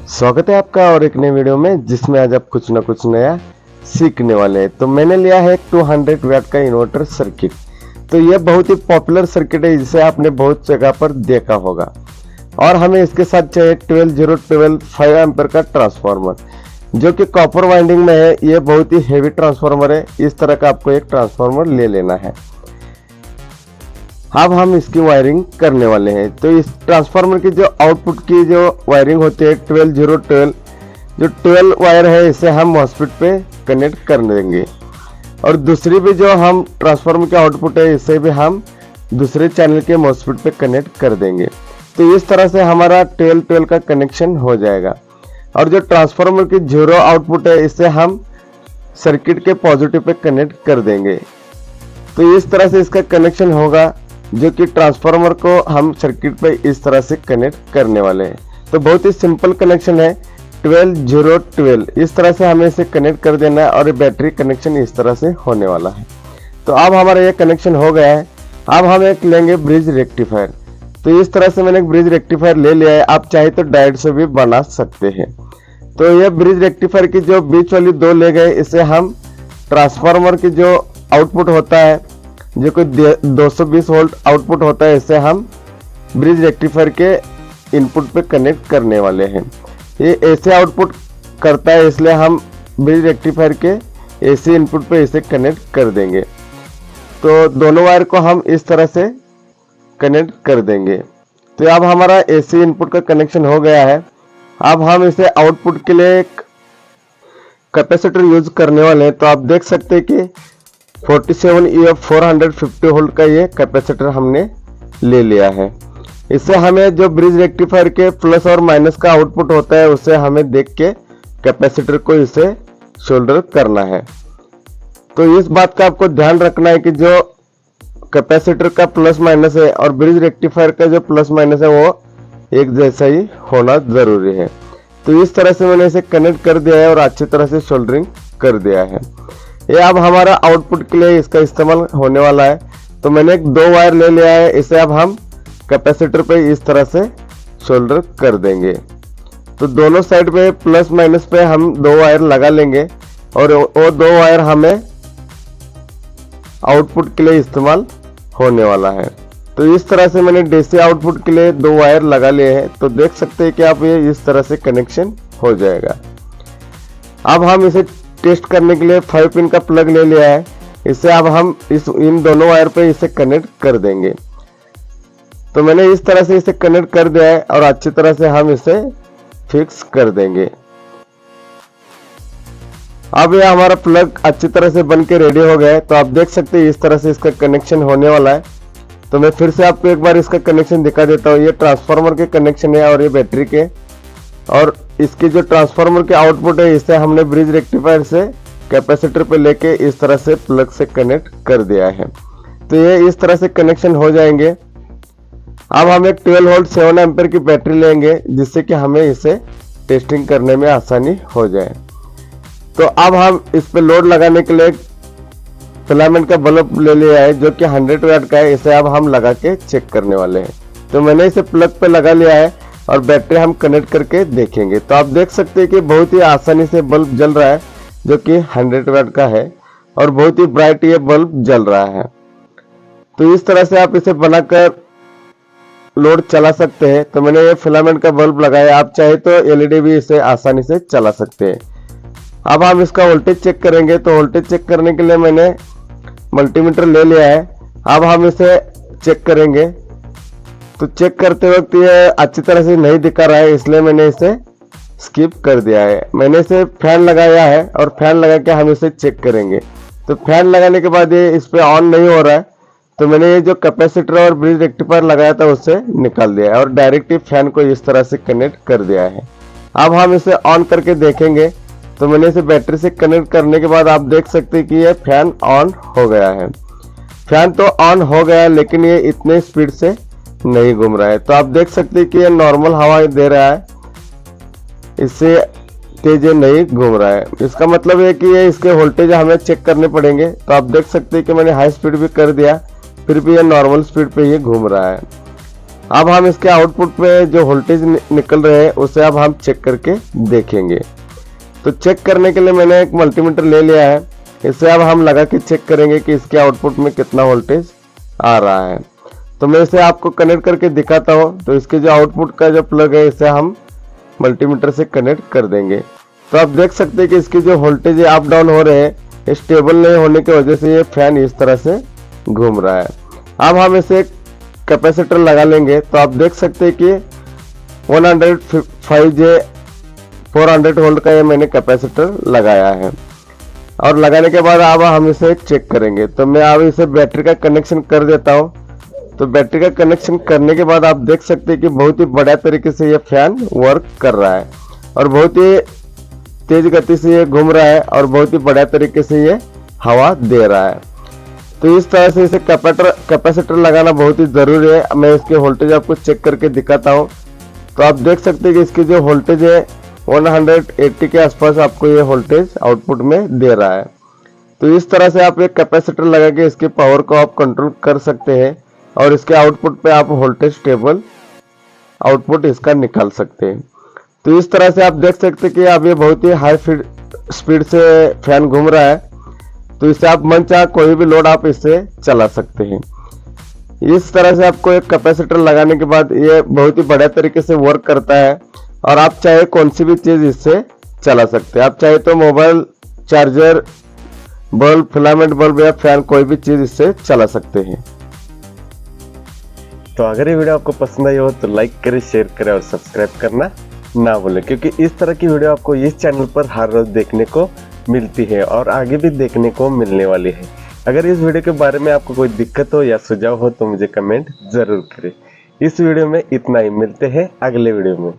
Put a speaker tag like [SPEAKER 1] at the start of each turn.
[SPEAKER 1] स्वागत है आपका और एक नई वीडियो में जिसमें आज आप कुछ ना कुछ नया सीखने वाले हैं। तो मैंने लिया है 200 वाट का इन्वर्टर सर्किट। तो यह बहुत ही पॉपुलर सर्किट है जिसे आपने बहुत जगह पर देखा होगा और हमें इसके साथ चाहिए 12012 5 एम्पर का ट्रांसफार्मर जो कि कॉपर वाइंडिंग में है। यह बहुत ही हेवी ट्रांसफार्मर है। इस तरह का आपको एक ट्रांसफार्मर ले लेना है। अब हम इसकी वायरिंग करने वाले हैं। तो इस ट्रांसफार्मर की जो आउटपुट की जो वायरिंग होती है 12012 जो 12 वायर है इसे हम मॉसफेट पे कनेक्ट कर देंगे और दूसरी भी जो हम ट्रांसफार्मर की आउटपुट है इसे भी हम दूसरे चैनल के मॉसफेट पे कनेक्ट कर देंगे। तो इस तरह से हमारा 12 का कनेक्शन हो जाएगा और जो ट्रांसफार्मर की 0 आउटपुट है इसे हम सर्किट के पॉजिटिव पे कनेक्ट कर देंगे। तो इस तरह से इसका कनेक्शन होगा जो कि ट्रांसफार्मर को हम सर्किट पे इस तरह से कनेक्ट करने वाले हैं। तो बहुत ही सिंपल कनेक्शन है 12 इस तरह से हमें इसे कनेक्ट कर देना है और ये बैटरी कनेक्शन इस तरह से होने वाला है। तो अब हमारा ये कनेक्शन हो गया है। अब हम एक लेंगे ब्रिज रेक्टिफायर। तो इस तरह से मैंने एक ब्रिज रेक्टिफायर ले लिया है। आप चाहे तो डायोड से भी बना सकते हैं। तो ये ब्रिज रेक्टिफायर की जो बीच वाली 2 ले गए इसे हम ट्रांसफार्मर की जो आउटपुट होता है जो कि 220 वोल्ट आउटपुट होता है इसे हम ब्रिज रेक्टिफायर के इनपुट पे कनेक्ट करने वाले हैं। ये ऐसे आउटपुट करता है इसलिए हम ब्रिज रेक्टिफायर के एसी इनपुट पे इसे कनेक्ट कर देंगे। तो दोनों वायर को हम इस तरह से कनेक्ट कर देंगे। तो अब हमारा एसी इनपुट का कनेक्शन हो गया है। अब हम इसे आउटपुट के लिए एक कैपेसिटर यूज करने वाले हैं। तो आप देख सकते हैं कि 47EF 450 वोल्ट का ये कैपेसिटर हमने ले लिया है। इससे हमें जो ब्रिज रेक्टिफायर के प्लस और माइनस का आउटपुट होता है उसे हमें देख के कैपेसिटर को इसे शोल्डर करना है। तो इस बात का आपको ध्यान रखना है कि जो कैपेसिटर का प्लस माइनस है और ब्रिज रेक्टिफायर का जो प्लस माइनस है वो एक जैसा ही होना जरूरी है। तो इस तरह से मैंने इसे कनेक्ट कर दिया है और अच्छी तरह से शोल्डरिंग कर दिया है। ये अब हमारा आउटपुट के लिए इसका इस्तेमाल होने वाला है। तो मैंने एक 2 वायर ले लिया है। इसे अब हम कैपेसिटर पे इस तरह से शोल्डर कर देंगे। तो दोनों साइड पे प्लस माइनस पे हम 2 वायर लगा लेंगे और वो 2 वायर हमें आउटपुट के लिए इस्तेमाल होने वाला है। तो इस तरह से मैंने डीसी आउटपुट के लिए 2 वायर लगा लिए हैं। तो देख सकते हैं कि आप ये इस तरह से कनेक्शन हो जाएगा। अब हम इसे टेस्ट करने के लिए 5 पिन का प्लग ले लिया है। इसे अब हम इन दोनों वायर पे इसे कनेक्ट कर देंगे। तो मैंने इस तरह से इसे कनेक्ट कर दिया है और अच्छी तरह से हम इसे फिक्स कर देंगे। अब ये हमारा प्लग अच्छी तरह से बन के रेडी हो गया है। तो आप देख सकते हैं इस तरह से इसका कनेक्शन होने वाला है। तो मैं फिर से आपको एक बार इसका कनेक्शन दिखा देता हूँ। ये ट्रांसफार्मर के कनेक्शन है और ये बैटरी के, और इसके जो ट्रांसफार्मर के आउटपुट है इसे हमने ब्रिज रेक्टिफायर से कैपेसिटर पे लेके इस तरह से प्लग से कनेक्ट कर दिया है। तो ये इस तरह से कनेक्शन हो जाएंगे। अब हम एक 12 वोल्ट 7 एम्पीयर की बैटरी लेंगे जिससे कि हमें इसे टेस्टिंग करने में आसानी हो जाए। तो अब हम इस पे लोड लगाने के लिए फिलामेंट का बल्ब ले लिया है जो कि 100 वाट का है। इसे अब हम लगा के चेक करने वाले हैं। तो मैंने इसे प्लग पे लगा लिया है और बैटरी हम कनेक्ट करके देखेंगे। तो आप देख सकते हैं कि बहुत ही आसानी से बल्ब जल रहा है जो कि 100 वाट का है और बहुत ही ब्राइट ये बल्ब जल रहा है। तो इस तरह से आप इसे बनाकर लोड चला सकते हैं। तो मैंने ये फिलामेंट का बल्ब लगाया। आप चाहे तो एलईडी भी इसे आसानी से चला सकते हैं। अब हम इसका वोल्टेज चेक करेंगे। तो वोल्टेज चेक करने के लिए मैंने मल्टीमीटर ले लिया है। अब हम इसे चेक करेंगे। तो चेक करते वक्त ये अच्छी तरह से नहीं दिखा रहा है इसलिए मैंने इसे स्किप कर दिया है। मैंने इसे फैन लगाया है और फैन लगा के हम इसे चेक करेंगे। तो फैन लगाने के बाद ये इस पे ऑन नहीं हो रहा है। तो मैंने ये जो कैपेसिटर और ब्रिज रेक्टिफायर लगाया था उससे निकाल दिया है और डायरेक्ट ही फैन को इस तरह से कनेक्ट कर दिया है। अब हम इसे ऑन करके देखेंगे। तो मैंने इसे बैटरी से कनेक्ट करने के बाद आप देख सकते हैं कि ये फैन ऑन हो गया है। फैन तो ऑन हो गया है लेकिन ये इतने स्पीड से नहीं घूम रहा है। तो आप देख सकते हैं कि ये नॉर्मल हवा दे रहा है, इससे तेज नहीं घूम रहा है। इसका मतलब है कि ये इसके वोल्टेज हमें चेक करने पड़ेंगे। तो आप देख सकते हैं कि मैंने हाई स्पीड भी कर दिया फिर भी ये नॉर्मल स्पीड पे ये घूम रहा है। अब हम इसके आउटपुट पे जो वोल्टेज निकल रहे हैं उसे अब हम चेक करके देखेंगे। तो चेक करने के लिए मैंने एक मल्टीमीटर ले लिया है, इसे अब हम लगा के चेक करेंगे कि इसके आउटपुट में कितना वोल्टेज आ रहा है। तो मैं इसे आपको कनेक्ट करके दिखाता हूँ। तो इसके जो आउटपुट का जो प्लग है इसे हम मल्टीमीटर से कनेक्ट कर देंगे। तो आप देख सकते हैं कि इसकी जो वोल्टेज अप डाउन हो रहे हैं, स्टेबल नहीं होने की वजह से ये फैन इस तरह से घूम रहा है। अब हम इसे कैपेसिटर लगा लेंगे। तो आप देख सकते हैं कि 105J 400 वोल्ट का ये मैंने कैपेसिटर लगाया है। और लगाने के बाद अब हम इसे चेक करेंगे। तो मैं अब इसे बैटरी का कनेक्शन कर देता हूँ। तो बैटरी का कनेक्शन करने के बाद आप देख सकते हैं कि बहुत ही बढ़िया तरीके से ये फैन वर्क कर रहा है और बहुत ही तेज गति से ये घूम रहा है और बहुत ही बढ़िया तरीके से ये हवा दे रहा है। तो इस तरह से इसे कैपेसिटर लगाना बहुत ही जरूरी है। मैं इसके वोल्टेज आपको चेक करके दिखाता हूँ। तो आप देख सकते हैं कि इसकी जो वोल्टेज है 180 के आसपास आपको ये वोल्टेज आउटपुट में दे रहा है। तो इस तरह से आप एक कैपेसिटर लगा के इसके पावर को आप कंट्रोल कर सकते हैं और इसके आउटपुट पे आप वोल्टेज स्टेबल आउटपुट इसका निकाल सकते हैं। तो इस तरह से आप देख सकते हैं कि अब ये बहुत ही हाई स्पीड से फैन घूम रहा है। तो इससे आप मन चाहे कोई भी लोड आप इससे चला सकते हैं। इस तरह से आपको एक कैपेसिटर लगाने के बाद ये बहुत ही बढ़िया तरीके से वर्क करता है और आप चाहे कौन सी भी चीज इससे चला सकते हैं। आप चाहे तो mobile, charger, bulb, filament bulb या फैन कोई भी चीज इससे चला सकते हैं।
[SPEAKER 2] तो अगर ये वीडियो आपको पसंद आई हो तो लाइक करें, शेयर करें और सब्सक्राइब करना ना भूलें, क्योंकि इस तरह की वीडियो आपको इस चैनल पर हर रोज देखने को मिलती है और आगे भी देखने को मिलने वाली है। अगर इस वीडियो के बारे में आपको कोई दिक्कत हो या सुझाव हो तो मुझे कमेंट जरूर करें। इस वीडियो में इतना ही, मिलते हैं अगले वीडियो में।